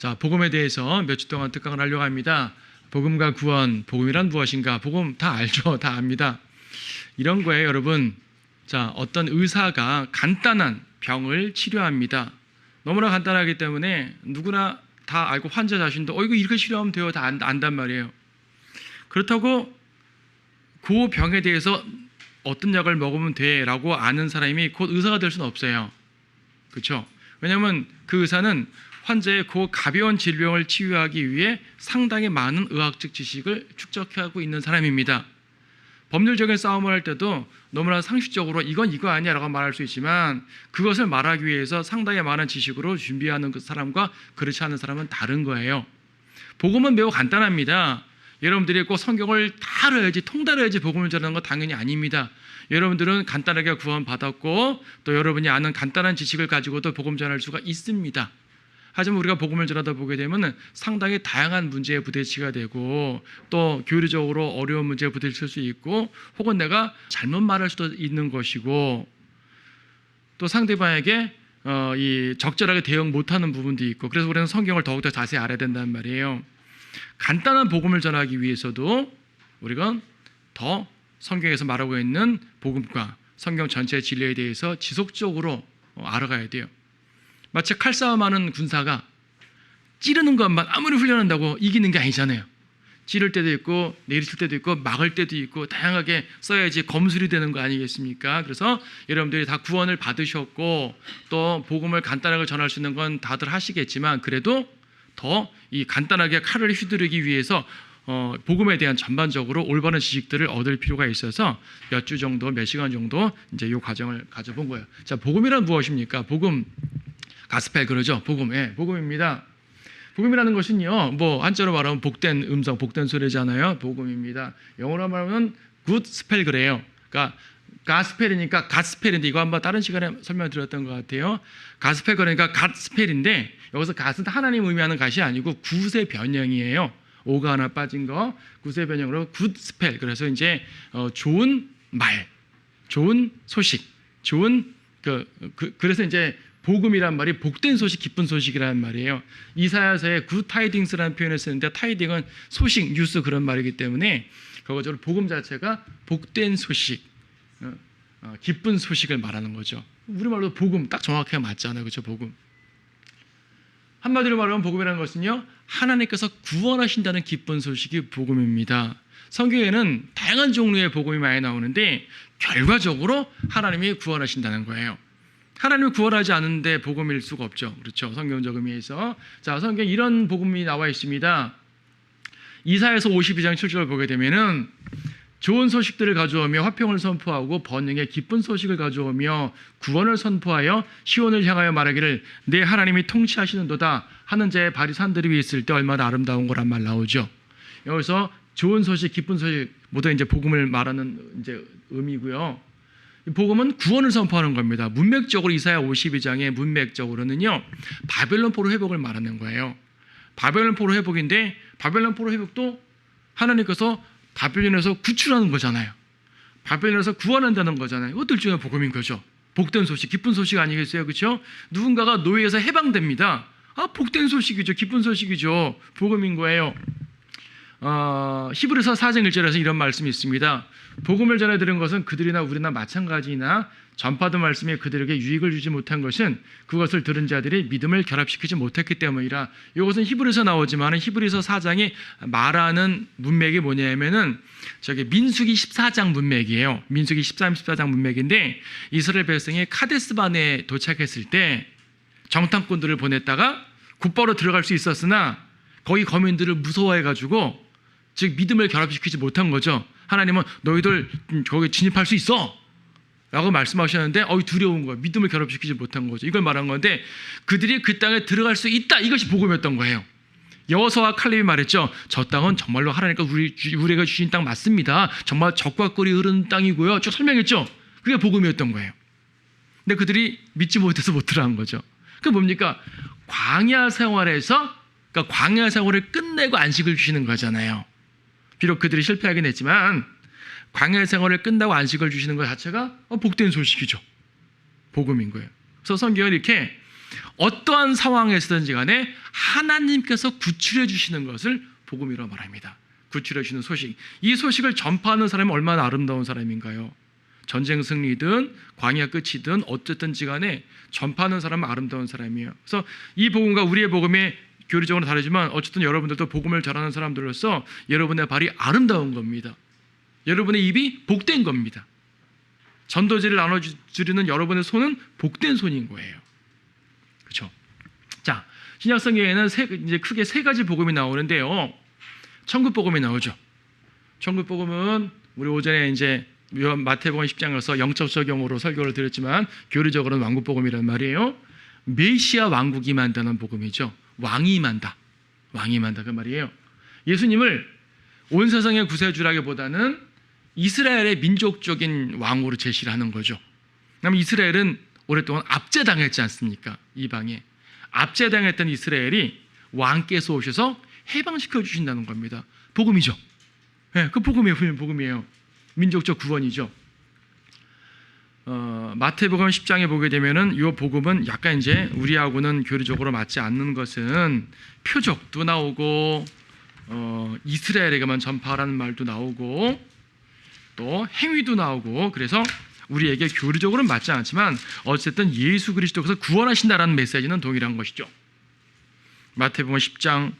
자, 복음에 대해서 몇 주 동안 특강을 하려고 합니다. 복음과 구원, 복음이란 무엇인가? 복음 다 알죠? 다 압니다. 이런 거예요, 여러분. 자, 어떤 의사가 간단한 병을 치료합니다. 너무나 간단하기 때문에 누구나 다 알고 환자 자신도 이거 이렇게 치료하면 돼요. 다 안단 말이에요. 그렇다고 그 병에 대해서 어떤 약을 먹으면 돼라고 아는 사람이 곧 의사가 될 수는 없어요. 그렇죠? 왜냐하면 그 의사는 환자의 그 가벼운 질병을 치유하기 위해 상당히 많은 의학적 지식을 축적하고 있는 사람입니다. 법률적인 싸움을 할 때도 너무나 상식적으로 이건 이거 아니야 라고 말할 수 있지만 그것을 말하기 위해서 상당히 많은 지식으로 준비하는 그 사람과 그렇지 않은 사람은 다른 거예요. 복음은 매우 간단합니다. 여러분들이 꼭 성경을 다 알아야지 통달해야지 복음을 전하는 건 당연히 아닙니다. 여러분들은 간단하게 구원받았고 또 여러분이 아는 간단한 지식을 가지고도 복음 전할 수가 있습니다. 하지만 우리가 복음을 전하다 보게 되면 상당히 다양한 문제에 부딪히게 되고 또 교리적으로 어려운 문제에 부딪힐 수 있고 혹은 내가 잘못 말할 수도 있는 것이고 또 상대방에게 이 적절하게 대응 못하는 부분도 있고 그래서 우리는 성경을 더욱더 자세히 알아야 된단 말이에요. 간단한 복음을 전하기 위해서도 우리가 더 성경에서 말하고 있는 복음과 성경 전체의 진리에 대해서 지속적으로 알아가야 돼요. 마치 칼싸움하는 군사가 찌르는 것만 아무리 훈련한다고 이기는 게 아니잖아요. 찌를 때도 있고 내리칠 때도 있고 막을 때도 있고 다양하게 써야지 검술이 되는 거 아니겠습니까? 그래서 여러분들이 다 구원을 받으셨고 또 복음을 간단하게 전할 수 있는 건 다들 하시겠지만 그래도 더 이 간단하게 칼을 휘두르기 위해서 복음에 대한 전반적으로 올바른 지식들을 얻을 필요가 있어서 몇 주 정도, 몇 시간 정도 이제 이 과정을 가져본 거예요. 자, 복음이란 무엇입니까? 복음, 가스펠 그러죠? 복음, 복음입니다. 복음이라는 것은요, 뭐 한자로 말하면 복된 음성, 복된 소리잖아요. 복음입니다. 영어로 말하면 good spell 그래요. 그러니까 가스펠이니까 갓스펠인데 이거 한번 다른 시간에 설명드렸던 것 같아요. 가스펠 그러니까 갓스펠인데 여기서 갓은 하나님 의미하는 갓이 아니고 굿의 변형이에요. 오가 하나 빠진 거 굿의 변형으로 굿스펠. 그래서 이제 좋은 말, 좋은 소식, 좋은 그래서 이제 복음이란 말이 복된 소식, 기쁜 소식이라는 말이에요. 이사야서에 굿 타이딩스라는 표현을 쓰는데 타이딩은 소식, 뉴스 그런 말이기 때문에 결과적으로 복음 자체가 복된 소식, 기쁜 소식을 말하는 거죠. 우리말로 복음 딱 정확하게 맞잖아요. 그렇죠? 복음. 한마디로 말하면 복음이라는 것은요, 하나님께서 구원하신다는 기쁜 소식이 복음입니다. 성경에는 다양한 종류의 복음이 많이 나오는데 결과적으로 하나님이 구원하신다는 거예요. 하나님이 구원하지 않는데 복음일 수가 없죠. 그렇죠? 성경적 의미에서. 자, 성경에 이런 복음이 나와 있습니다. 이사야서 52장 7절을 보게 되면은 좋은 소식들을 가져오며 화평을 선포하고 번영의 기쁜 소식을 가져오며 구원을 선포하여 시온을 향하여 말하기를 내 하나님이 통치하시는도다 하는 자의 발이 산들 위에 있을 때 얼마나 아름다운 거란 말 나오죠. 여기서 좋은 소식, 기쁜 소식 모두 이제 복음을 말하는 이제 의미고요. 복음은 구원을 선포하는 겁니다. 문맥적으로 이사야 52장의 문맥적으로는요, 바벨론 포로 회복을 말하는 거예요. 바벨론 포로 회복인데 바벨론 포로 회복도 하나님께서 바벨론에서 구출하는 거잖아요. 바벨론에서 구원한다는 거잖아요. 이것들 중에 복음인 거죠. 복된 소식, 기쁜 소식 아니겠어요? 그렇죠? 누군가가 노예에서 해방됩니다. 복된 소식이죠. 기쁜 소식이죠. 복음인 거예요. 히브리서 4장 1절에서 이런 말씀이 있습니다. 복음을 전해 들은 것은 그들이나 우리나 마찬가지나 전파된 말씀이 그들에게 유익을 주지 못한 것은 그것을 들은 자들이 믿음을 결합시키지 못했기 때문이라. 이것은 히브리서 나오지만 히브리서 4장이 말하는 문맥이 뭐냐면은 저기 민수기 14장 문맥이에요. 민수기 13, 14장 문맥인데 이스라엘 백성이 카데스반에 도착했을 때 정탐꾼들을 보냈다가 곧바로 들어갈 수 있었으나 거기 거민들을 무서워해가지고 즉 믿음을 결합시키지 못한 거죠. 하나님은 너희들 거기 진입할 수 있어 라고 말씀하셨는데 두려운 거예요. 믿음을 결합시키지 못한 거죠. 이걸 말한 건데 그들이 그 땅에 들어갈 수 있다. 이것이 복음이었던 거예요. 여호수아와 칼렙이 말했죠. 저 땅은 정말로 하나님께서 우리에게 주신 땅 맞습니다. 정말 젖과 꿀이 흐르는 땅이고요. 쭉 설명했죠. 그게 복음이었던 거예요. 근데 그들이 믿지 못해서 못 들어간 거죠. 그게 뭡니까? 광야 생활에서 그러니까 광야 생활을 끝내고 안식을 주시는 거잖아요. 비록 그들이 실패하긴 했지만 광야 생활을 끝나고 안식을 주시는 것 자체가 복된 소식이죠. 복음인 거예요. 그래서 성경은 이렇게 어떠한 상황에서든지 간에 하나님께서 구출해 주시는 것을 복음이라고 말합니다. 구출해 주시는 소식. 이 소식을 전파하는 사람이 얼마나 아름다운 사람인가요? 전쟁 승리든 광야 끝이든 어쨌든지 간에 전파하는 사람은 아름다운 사람이에요. 그래서 이 복음과 우리의 복음이 교리적으로 다르지만 어쨌든 여러분들도 복음을 전하는 사람들로서 여러분의 발이 아름다운 겁니다. 여러분의 입이 복된 겁니다. 전도지를 나눠주는 여러분의 손은 복된 손인 거예요. 그렇죠? 자, 신약성경에는 이제 크게 세 가지 복음이 나오는데요. 천국 복음이 나오죠. 천국 복음은 우리 오전에 이제 마태복음 10장에서 영적 적용으로 설교를 드렸지만 교리적으로는 왕국 복음이란 말이에요. 메시아 왕국이 만다는 복음이죠. 왕이 만다. 왕이 만다 그 말이에요. 예수님을 온 세상의 구세주라기보다는 이스라엘의 민족적인 왕으로 제시를 하는 거죠. 그다음에 이스라엘은 오랫동안 압제당했지 않습니까? 이방에. 압제당했던 이스라엘이 왕께서 오셔서 해방시켜 주신다는 겁니다. 복음이죠. 네, 그 복음이에요. 민족적 구원이죠. 마태복음 10장에 보게 되면은 이 복음은 약간 이제 우리하고는 교리적으로 맞지 않는 것은 표적도 나오고 이스라엘에게만 전파하라는 말도 나오고 또 행위도 나오고 그래서 우리에게 교리적으로는 맞지 않지만 어쨌든 예수 그리스도께서 구원하신다라는 메시지는 동일한 것이죠. 마태복음 10장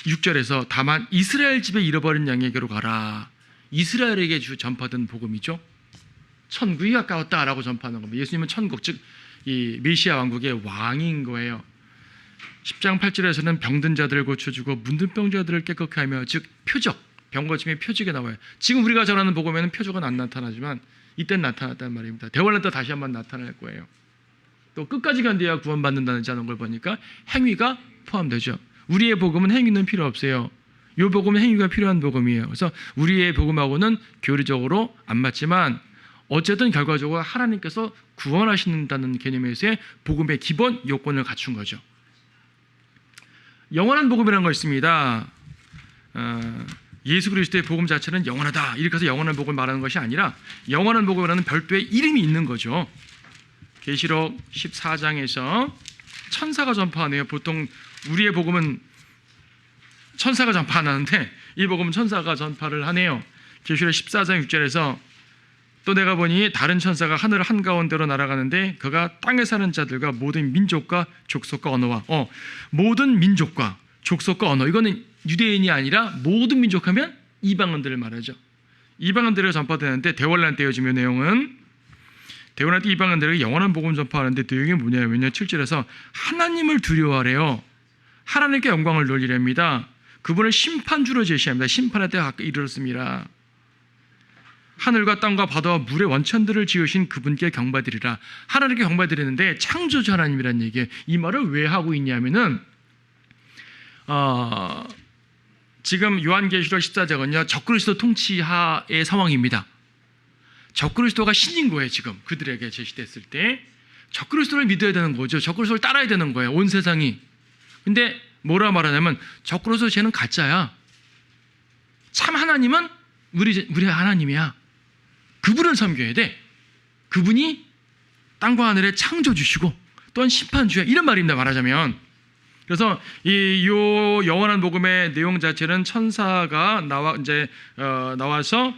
6절에서 다만 이스라엘 집에 잃어버린 양에게로 가라. 이스라엘에게 전파된 복음이죠. 천국이 가까웠다라고 전파하는 겁니다. 예수님은 천국 즉 이 메시아 왕국의 왕인 거예요. 10장 8절에서는 병든 자들을 고쳐주고 문둥 병자들을 깨끗하게 하며 즉 표적 병 고침의 표적이 나와요. 지금 우리가 전하는 복음에는 표적은 안 나타나지만 이때는 나타났단 말입니다. 대환란 때 다시 한번 나타날 거예요. 또 끝까지 견뎌야 구원받는다는 걸 보니까 행위가 포함되죠. 우리의 복음은 행위는 필요 없어요. 이 복음은 행위가 필요한 복음이에요. 그래서 우리의 복음하고는 교리적으로 안 맞지만 어쨌든 결과적으로 하나님께서 구원하신다는 개념에서의 복음의 기본 요건을 갖춘 거죠. 영원한 복음이라는 거 있습니다. 예수 그리스도의 복음 자체는 영원하다. 이렇게 해서 영원한 복음을 말하는 것이 아니라 영원한 복음이라는 별도의 이름이 있는 거죠. 계시록 14장에서 천사가 전파하네요. 보통 우리의 복음은 천사가 전파 안 하는데 이 복음은 천사가 전파를 하네요. 계시록 14장 6절에서 또 내가 보니 다른 천사가 하늘 한가운데로 날아가는데 그가 땅에 사는 자들과 모든 민족과 족속과 언어와 모든 민족과 족속과 언어 이거는 유대인이 아니라 모든 민족 하면 이방인들을 말하죠. 이방인들에게 전파되는데 대환란 때 요즘의 내용은 대환란 때 이방인들에게 영원한 복음 전파하는데 내용이 뭐냐면요. 7절에서 하나님을 두려워하래요. 하나님께 영광을 돌리랍니다. 그분을 심판주로 제시합니다. 심판의 때가 가까이 이르렀습니다. 하늘과 땅과 바다와 물의 원천들을 지으신 그분께 경배드리라. 하나님께 경배드리는데 창조주 하나님이라는 얘기예요. 이 말을 왜 하고 있냐면은 지금 요한계시록 14장은요 적그리스도 통치하의 상황입니다. 적그리스도가 신인 거예요. 지금 그들에게 제시됐을 때 적그리스도를 믿어야 되는 거죠. 적그리스도를 따라야 되는 거예요. 온 세상이. 근데 뭐라 말하냐면 적그리스도 쟤는 가짜야. 참 하나님은 우리 하나님이야. 그분을 섬겨야 돼. 그분이 땅과 하늘의 창조주시고 또한 심판주야. 이런 말입니다. 말하자면. 그래서 요 영원한 복음의 내용 자체는 천사가 나와서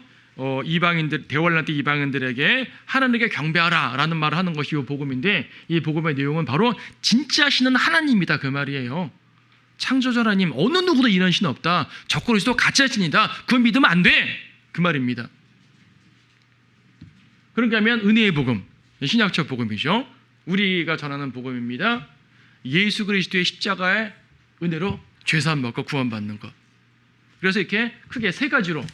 이방인들 대환란 때 이방인들에게 하나님께 경배하라라는 말을 하는 것이 이 복음인데 이 복음의 내용은 바로 진짜 신은 하나님이다 그 말이에요. 창조주 하나님 어느 누구도 이런 신 없다. 적그리스도 가짜 신이다. 그건 믿으면 안 돼. 그 말입니다. 그러니까 하면 은혜의 복음, 신약적 복음이죠. 우리가 전하는 복음입니다. 예수 그리스도의 십자가의 은혜로 죄사함 받고 구원받는 것. 그래서 이렇게 크게 세 가지로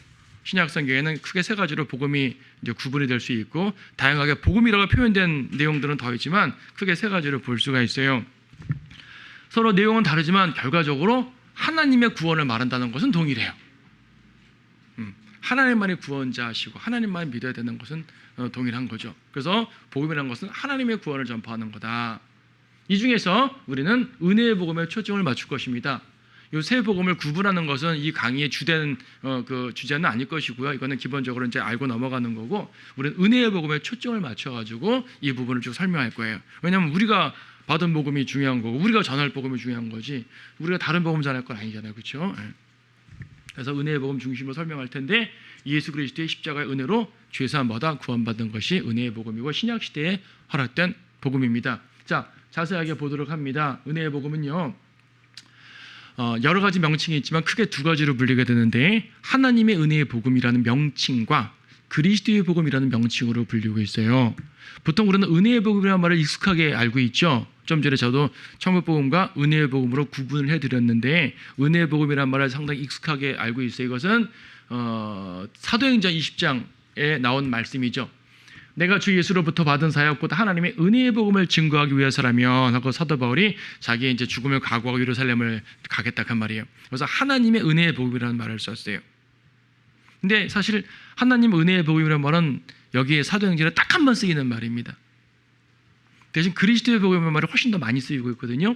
신약 성경에는 크게 세 가지로 복음이 이제 구분이 될 수 있고 다양하게 복음이라고 표현된 내용들은 더 있지만 크게 세 가지로 볼 수가 있어요. 서로 내용은 다르지만 결과적으로 하나님의 구원을 말한다는 것은 동일해요. 하나님만이 구원자시고 하나님만 믿어야 되는 것은 동일한 거죠. 그래서 복음이라는 것은 하나님의 구원을 전파하는 거다. 이 중에서 우리는 은혜의 복음에 초점을 맞출 것입니다. 이 세 복음을 구분하는 것은 이 강의의 주된 그 주제는 아닐 것이고요. 이거는 기본적으로 이제 알고 넘어가는 거고, 우리는 은혜의 복음에 초점을 맞춰가지고 이 부분을 쭉 설명할 거예요. 왜냐하면 우리가 받은 복음이 중요한 거고, 우리가 전할 복음이 중요한 거지, 우리가 다른 복음 전할 건 아니잖아요, 그렇죠? 그래서 은혜의 복음 중심으로 설명할 텐데, 예수 그리스도의 십자가의 은혜로 죄사함받아 구원받은 것이 은혜의 복음이고 신약 시대에 허락된 복음입니다. 자, 자세하게 보도록 합니다. 은혜의 복음은요, 여러 가지 명칭이 있지만 크게 두 가지로 분리가 되는데, 하나님의 은혜의 복음이라는 명칭과 그리스도의 복음이라는 명칭으로 불리고 있어요. 보통 우리는 은혜의 복음이라는 말을 익숙하게 알고 있죠. 좀 전에 저도 천국 복음과 은혜의 복음으로 구분을 해드렸는데, 은혜의 복음이라는 말을 상당히 익숙하게 알고 있어요. 이것은 사도행전 20장에 나온 말씀이죠. 내가 주 예수로부터 받은 사역 곧 하나님의 은혜의 복음을 증거하기 위해서라면 하고 사도 바울이 자기의 이제 죽음을 각오하고 예루살렘을 가겠다 한 말이에요. 그래서 하나님의 은혜의 복음이라는 말을 썼어요. 근데 사실 하나님 은혜의 복음이라는 말은 여기에 사도행전에 딱 한 번 쓰이는 말입니다. 대신 그리스도의 복음이라는 말이 훨씬 더 많이 쓰이고 있거든요.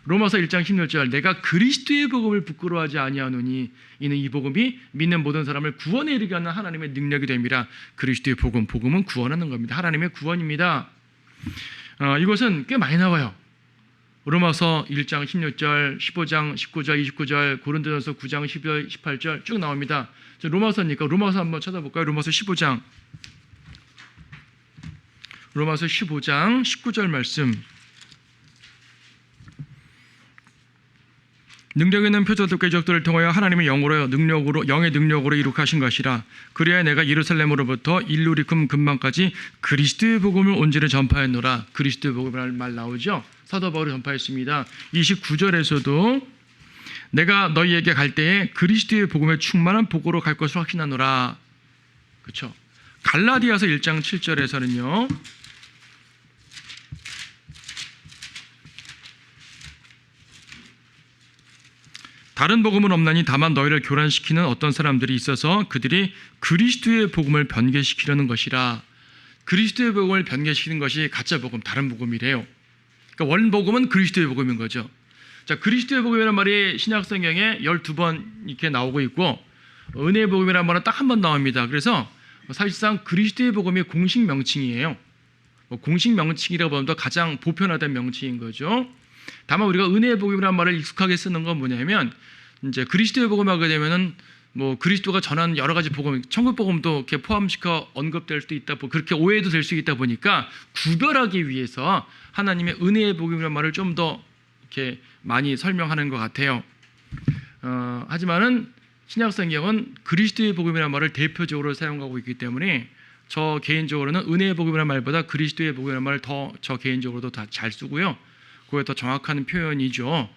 로마서 1장 16절, 내가 그리스도의 복음을 부끄러워하지 아니하노니 이는 이 복음이 믿는 모든 사람을 구원에 이르게 하는 하나님의 능력이 됨이라. 그리스도의 복음, 복음은 구원하는 겁니다. 하나님의 구원입니다. 이것은 꽤 많이 나와요. 로마서 1장 16절, 15장 19절, 29절, 고린도전서 9장 12절, 18절 쭉 나옵니다. 로마서니까 로마서 한번 찾아볼까요? 로마서 15장, 로마서 15장 19절 말씀. 능력 있는 표적들 궤적들을 통하여 하나님의 영의 능력으로 이룩하신 것이라. 그리하여 내가 예루살렘으로부터 일루리쿰 근방까지 그리스도의 복음을 온전히 전파했노라. 그리스도의 복음이라는 말 나오죠. 사도 바울이 전파했습니다. 29절에서도 내가 너희에게 갈 때에 그리스도의 복음에 충만한 복으로 갈 것을 확신하노라. 그렇죠? 갈라디아서 1장 7절에서는요. 다른 복음은 없나니 다만 너희를 교란시키는 어떤 사람들이 있어서 그들이 그리스도의 복음을 변개시키려는 것이라. 그리스도의 복음을 변개시키는 것이 가짜 복음, 다른 복음이래요. 그러니까 원 복음은 그리스도의 복음인 거죠. 자, 그리스도의 복음이라는 말이 신약 성경에 12번 이렇게 나오고 있고, 은혜의 복음이라는 말은 딱 한 번 나옵니다. 그래서 사실상 그리스도의 복음이 공식 명칭이에요. 공식 명칭이라고 보면 더 가장 보편화된 명칭인 거죠. 다만 우리가 은혜의 복음이라는 말을 익숙하게 쓰는 건 뭐냐면, 이제 그리스도의 복음 하게 되면은 뭐 그리스도가 전하는 여러 가지 복음, 천국 복음도 이렇게 포함시켜 언급될 수도 있다, 그렇게 오해도 될 수 있다 보니까 구별하기 위해서 하나님의 은혜의 복음이라는 말을 좀 더 이렇게 많이 설명하는 것 같아요. 하지만은 신약 성경은 그리스도의 복음이라는 말을 대표적으로 사용하고 있기 때문에 저 개인적으로는 은혜의 복음이라는 말보다 그리스도의 복음이라는 말을 더 저 개인적으로도 다 잘 쓰고요. 그게 더 정확한 표현이죠.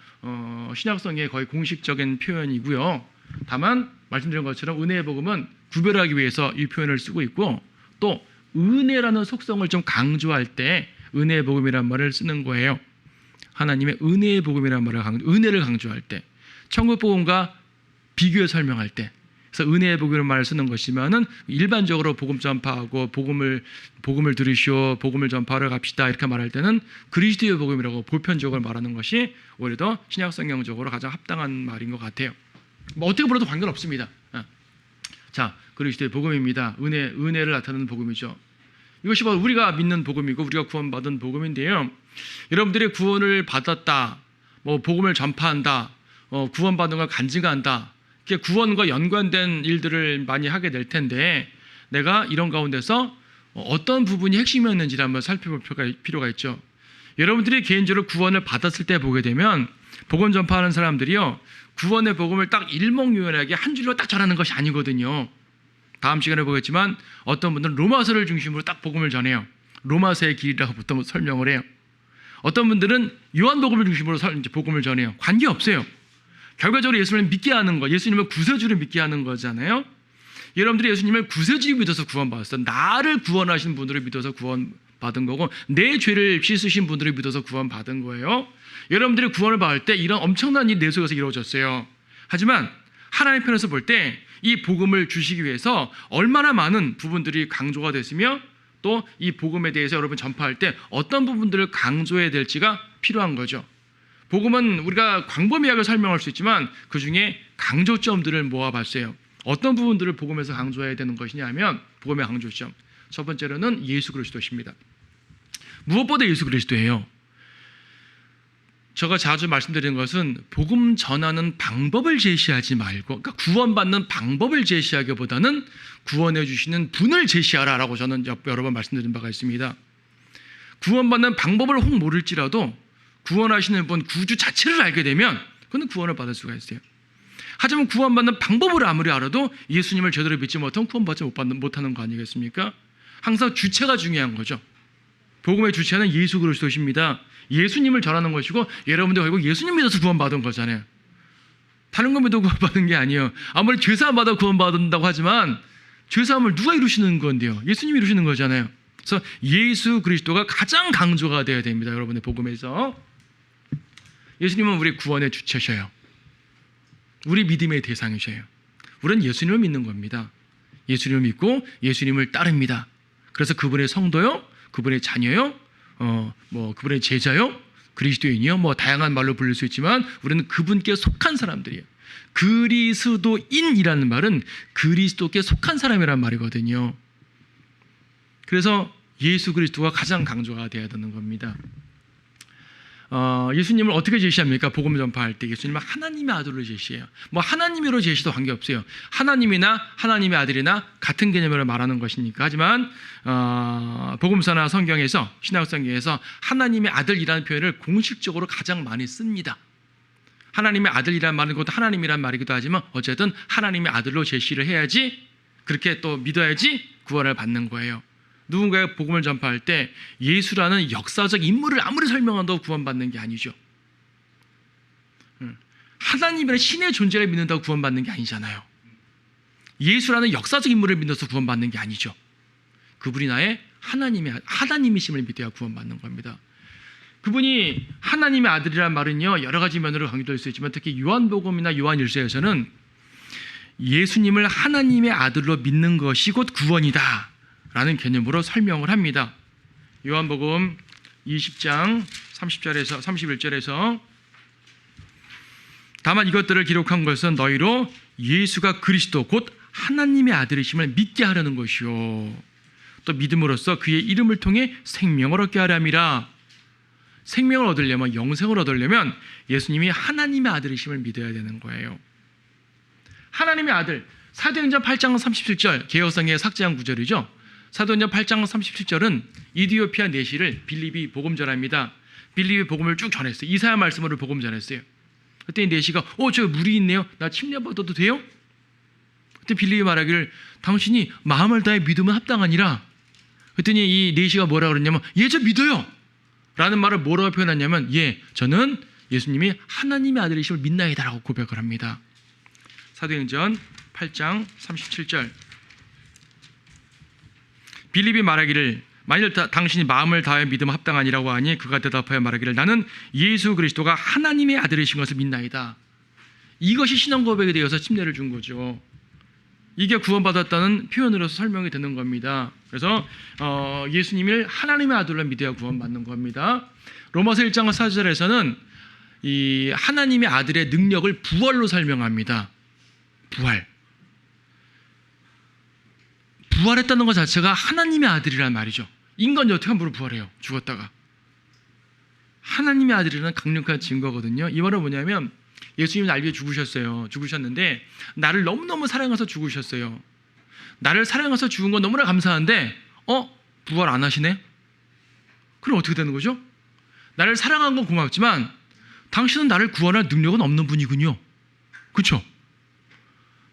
신약 성경의 거의 공식적인 표현이고요. 다만 말씀드린 것처럼 은혜의 복음은 구별하기 위해서 이 표현을 쓰고 있고, 또 은혜라는 속성을 좀 강조할 때 은혜의 복음이라는 말을 쓰는 거예요. 하나님의 은혜의 복음이라는 말을 은혜를 강조할 때, 천국 복음과 비교해 설명할 때, 그래서 은혜의 복음이라는 말을 쓰는 것이면은 일반적으로 복음 전파하고 복음을 들으시오, 복음을 전파하러 갑시다 이렇게 말할 때는 그리스도의 복음이라고 보편적으로 말하는 것이 오히려 더 신약 성경적으로 가장 합당한 말인 것 같아요. 뭐 어떻게 불러도 관계없습니다. 자, 그리스도의 복음입니다. 은혜를 나타내는 복음이죠. 이것이 바로 우리가 믿는 복음이고 우리가 구원받은 복음인데요. 여러분들이 구원을 받았다, 뭐 복음을 전파한다, 구원받은 걸 간증한다, 이렇게 구원과 연관된 일들을 많이 하게 될 텐데, 내가 이런 가운데서 어떤 부분이 핵심이었는지를 한번 살펴볼 필요가 있죠. 여러분들이 개인적으로 구원을 받았을 때 보게 되면 복음 전파하는 사람들이요, 구원의 복음을 딱 일목요연하게 한 줄로 딱 전하는 것이 아니거든요. 다음 시간에 보겠지만 어떤 분들은 로마서를 중심으로 딱 복음을 전해요. 로마서의 길이라고 보통 설명을 해요. 어떤 분들은 요한복음을 중심으로 복음을 전해요. 관계없어요. 결과적으로 예수님을 믿게 하는 거, 예수님을 구세주를 믿게 하는 거잖아요. 여러분들이 예수님을 구세주를 믿어서 구원받았어요. 나를 구원하신 분들을 믿어서 구원받은 거고, 내 죄를 씻으신 분들을 믿어서 구원받은 거예요. 여러분들이 구원을 받을 때 이런 엄청난 일이 내 속에서 이루어졌어요. 하지만 하나님 편에서 볼 때 이 복음을 주시기 위해서 얼마나 많은 부분들이 강조가 됐으며, 또 이 복음에 대해서 여러분 전파할 때 어떤 부분들을 강조해야 될지가 필요한 거죠. 복음은 우리가 광범위하게 설명할 수 있지만 그 중에 강조점들을 모아봤어요. 어떤 부분들을 복음에서 강조해야 되는 것이냐 하면 복음의 강조점. 첫 번째로는 예수 그리스도십니다. 무엇보다 예수 그리스도예요. 제가 자주 말씀드리는 것은 복음 전하는 방법을 제시하지 말고, 그러니까 구원받는 방법을 제시하기보다는 구원해 주시는 분을 제시하라라고 저는 여러 번 말씀드린 바가 있습니다. 구원받는 방법을 혹 모를지라도 구원하시는 분, 구주 자체를 알게 되면 그는 구원을 받을 수가 있어요. 하지만 구원받는 방법을 아무리 알아도 예수님을 제대로 믿지 못하면 구원받지 못하는 거 아니겠습니까? 항상 주체가 중요한 거죠. 복음의 주체는 예수 그리스도십니다. 예수님을 전하는 것이고 여러분들 결국 예수님 믿어서 구원받은 거잖아요. 다른 거 믿어 구원받은 게 아니에요. 아무리 죄사함 받아 구원받는다고 하지만 죄사함을 누가 이루시는 건데요? 예수님이 이루시는 거잖아요. 그래서 예수 그리스도가 가장 강조가 되어야 됩니다. 여러분의 복음에서 예수님은 우리 구원의 주체셔요. 우리 믿음의 대상이셔요. 우리는 예수님을 믿는 겁니다. 예수님을 믿고 예수님을 따릅니다. 그래서 그분의 성도요, 그분의 자녀요, 그분의 제자요, 그리스도인이요, 다양한 말로 부를 수 있지만 우리는 그분께 속한 사람들이에요. 그리스도인이라는 말은 그리스도께 속한 사람이란 말이거든요. 그래서 예수 그리스도가 가장 강조가 되어야 되는 겁니다. 예수님을 어떻게 제시합니까? 복음 전파할 때 예수님은 하나님의 아들로 제시해요. 하나님으로 제시도 관계없어요. 하나님이나 하나님의 아들이나 같은 개념으로 말하는 것이니까. 하지만 복음서나 성경에서, 신약성경에서 하나님의 아들이라는 표현을 공식적으로 가장 많이 씁니다. 하나님의 아들이라는 말은 곧 하나님이란 말이기도 하지만 어쨌든 하나님의 아들로 제시를 해야지, 그렇게 또 믿어야지 구원을 받는 거예요. 누군가의 복음을 전파할 때 예수라는 역사적 인물을 아무리 설명한다고 구원받는 게 아니죠. 하나님이라는 신의 존재를 믿는다고 구원받는 게 아니잖아요. 예수라는 역사적 인물을 믿어서 구원받는 게 아니죠. 그분이 나의 하나님이심을 믿어야 구원받는 겁니다. 그분이 하나님의 아들이라는 말은요, 여러 가지 면으로 강조될 수 있지만 특히 요한복음이나 요한일서에서는 예수님을 하나님의 아들로 믿는 것이 곧 구원이다 라는 개념으로 설명을 합니다. 요한복음 20장 30절에서 31절에서 다만 이것들을 기록한 것은 너희로 예수가 그리스도 곧 하나님의 아들이심을 믿게 하려는 것이요 또 믿음으로써 그의 이름을 통해 생명을 얻게 하려 함이라. 생명을 얻으려면, 영생을 얻으려면 예수님이 하나님의 아들이심을 믿어야 되는 거예요. 하나님의 아들, 사도행전 8장 37절 개역성에 삭제한 구절이죠. 사도행전 8장 37절은 이디오피아 내시를 빌립이 복음 전합니다. 빌립이 복음을 쭉 전했어요. 이사야 말씀으로 복음 전했어요. 그때 내시가 저 물이 있네요. 나 침례받아도 돼요? 그때 빌립이 말하기를 당신이 마음을 다해 믿으면 합당하니라. 그랬더니 이 내시가 뭐라 그랬냐면 저 믿어요 라는 말을 뭐라고 표현하냐면 저는 예수님이 하나님의 아들이심을 믿나이다 라고 고백을 합니다. 사도행전 8장 37절 빌립이 말하기를 만일 당신이 마음을 다해 믿으면 합당하니라고 하니 그가 대답하여 말하기를 나는 예수 그리스도가 하나님의 아들이신 것을 믿나이다. 이것이 신앙 고백에 대해서 침례를 준 거죠. 이게 구원받았다는 표현으로서 설명이 되는 겁니다. 그래서 예수님을 하나님의 아들로 믿어야 구원받는 겁니다. 로마서 1장 4절에서는 이 하나님의 아들의 능력을 부활로 설명합니다. 부활했다는 것 자체가 하나님의 아들이란 말이죠. 인간이 어떻게 함부로 부활해요? 죽었다가. 하나님의 아들이라는 강력한 증거거든요. 이 말은 뭐냐면 예수님이 날 위해 죽으셨는데 나를 너무너무 사랑해서 죽으셨어요. 나를 사랑해서 죽은 건 너무나 감사한데 부활 안 하시네? 그럼 어떻게 되는 거죠? 나를 사랑한 건 고맙지만 당신은 나를 구원할 능력은 없는 분이군요. 그렇죠?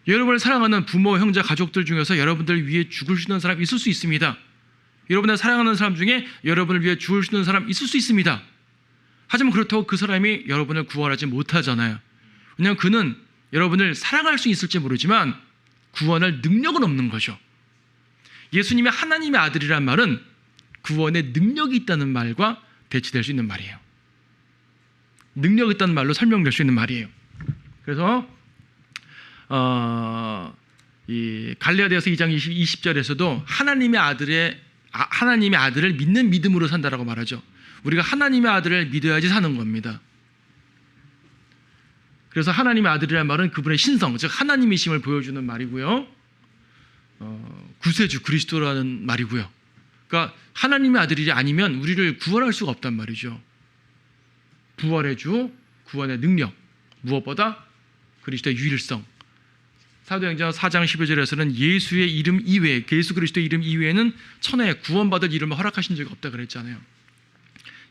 여러분을 사랑하는 부모, 형제, 가족들 중에서 여러분들을 위해 죽을 수 있는 사람 있을 수 있습니다. 여러분을 사랑하는 사람 중에 여러분을 위해 죽을 수 있는 사람 있을 수 있습니다. 하지만 그렇다고 그 사람이 여러분을 구원하지 못하잖아요. 왜냐하면 그는 여러분을 사랑할 수 있을지 모르지만 구원할 능력은 없는 거죠. 예수님이 하나님의 아들이란 말은 구원의 능력이 있다는 말과 대치될 수 있는 말이에요. 능력이 있다는 말로 설명될 수 있는 말이에요. 그래서 이 갈라디아서 2장 20절에서도 하나님의 아들을 믿는 믿음으로 산다라고 말하죠. 우리가 하나님의 아들을 믿어야지 사는 겁니다. 그래서 하나님의 아들이라는 말은 그분의 신성, 즉 하나님이심을 보여주는 말이고요. 구세주 그리스도라는 말이고요. 그러니까 하나님의 아들이 아니면 우리를 구원할 수가 없단 말이죠. 부활의 주, 구원의 능력, 무엇보다 그리스도의 유일성. 사도행전 4장 12절에서는 예수의 이름 이외에, 예수 그리스도의 이름 이외에는 천하에 구원받을 이름을 허락하신 적이 없다 그랬잖아요.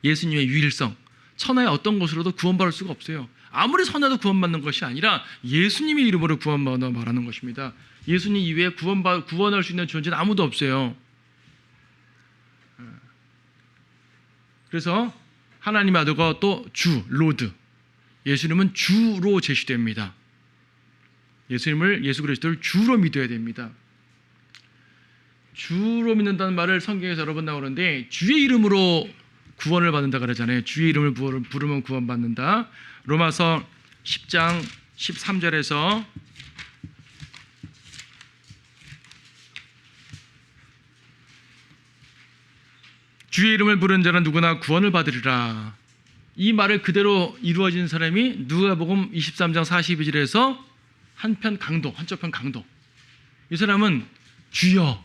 예수님의 유일성, 천하의 어떤 것으로도 구원받을 수가 없어요. 아무리 선해도 구원받는 것이 아니라 예수님의 이름으로 구원받아 말하는 것입니다. 예수님 이외에 구원할 수 있는 존재는 아무도 없어요. 그래서 하나님의 아들과 또 주, 로드, 예수님은 주로 제시됩니다. 예수 그리스도를 주로 믿어야 됩니다. 주로 믿는다는 말을 성경에서 여러 번 나오는데 주의 이름으로 구원을 받는다 그러잖아요. 주의 이름을 부르면 구원받는다. 로마서 10장 13절에서 주의 이름을 부르는 자는 누구나 구원을 받으리라. 이 말을 그대로 이루어진 사람이 누가복음 23장 42절에서 한쪽 편 강도. 이 사람은 주여,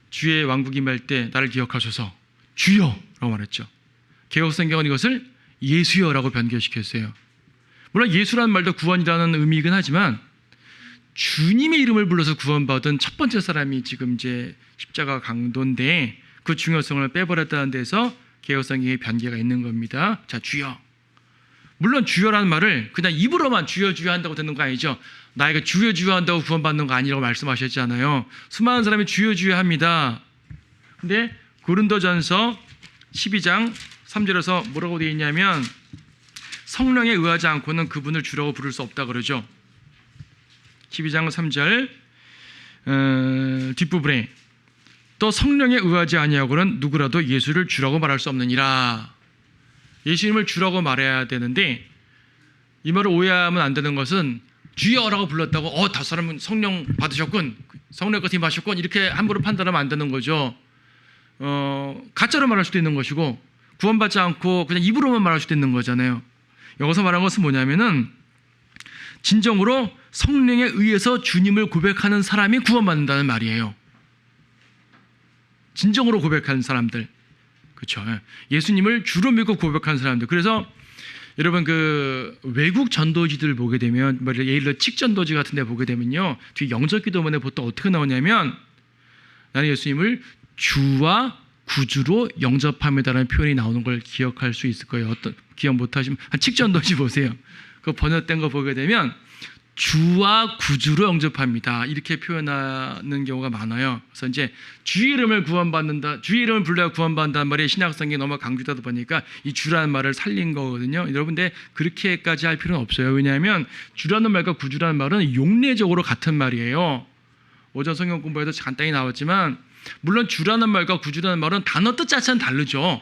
주의 왕국이 임할 때 나를 기억하소서, 주여라고 말했죠. 개역성경은 이것을 예수여라고 변경시켰어요. 물론 예수라는 말도 구원이라는 의미이긴 하지만 주님의 이름을 불러서 구원받은 첫 번째 사람이 지금 이제 십자가 강도인데 그 중요성을 빼버렸다는 데서 개역성경의 변개가 있는 겁니다. 자, 주여. 물론 주여라는 말을 그냥 입으로만 주여 주여 한다고 듣는 거 아니죠. 나에게 주여 주여 한다고 구원받는 거 아니라고 말씀하셨잖아요. 수많은 사람이 주여 주여 합니다. 근데 고린도전서 12장 3절에서 뭐라고 되어 있냐면 성령에 의하지 않고는 그분을 주라고 부를 수 없다 그러죠. 12장 3절 뒷부분에 또 성령에 의하지 아니하고는 누구라도 예수를 주라고 말할 수 없느니라. 예수님을 주라고 말해야 되는데 이 말을 오해하면 안 되는 것은 주여라고 불렀다고 다섯 사람은 성령 받으셨군, 성령 같은 힘 받으셨군 이렇게 함부로 판단하면 안 되는 거죠. 가짜로 말할 수도 있는 것이고 구원받지 않고 그냥 입으로만 말할 수도 있는 거잖아요. 여기서 말한 것은 뭐냐면은 진정으로 성령에 의해서 주님을 고백하는 사람이 구원받는다는 말이에요. 진정으로 고백하는 사람들, 그렇죠? 예수님을 주로 믿고 고백하는 사람들. 그래서 여러분 그 외국 전도지들 보게 되면 예를 들어 칙전도지 같은 데 보게 되면요, 뒤 영접기도문에 보통 어떻게 나오냐면 나는 예수님을 주와 구주로 영접합니다라는 표현이 나오는 걸 기억할 수 있을 거예요. 어떤 기억 못하시면 칙전도지 보세요. 그 번역된 거 보게 되면 주와 구주로 영접합니다 이렇게 표현하는 경우가 많아요. 그래서 이제 주의 이름을 구원받는다, 주의 이름을 불러야 구원받는다는 말이 신약성경에 너무 강조되다 보니까 이 주라는 말을 살린 거거든요. 여러분, 근데 그렇게까지 할 필요는 없어요. 왜냐하면 주라는 말과 구주라는 말은 용례적으로 같은 말이에요. 오전 성경 공부에도 간단히 나왔지만 물론 주라는 말과 구주라는 말은 단어 뜻 자체는 다르죠.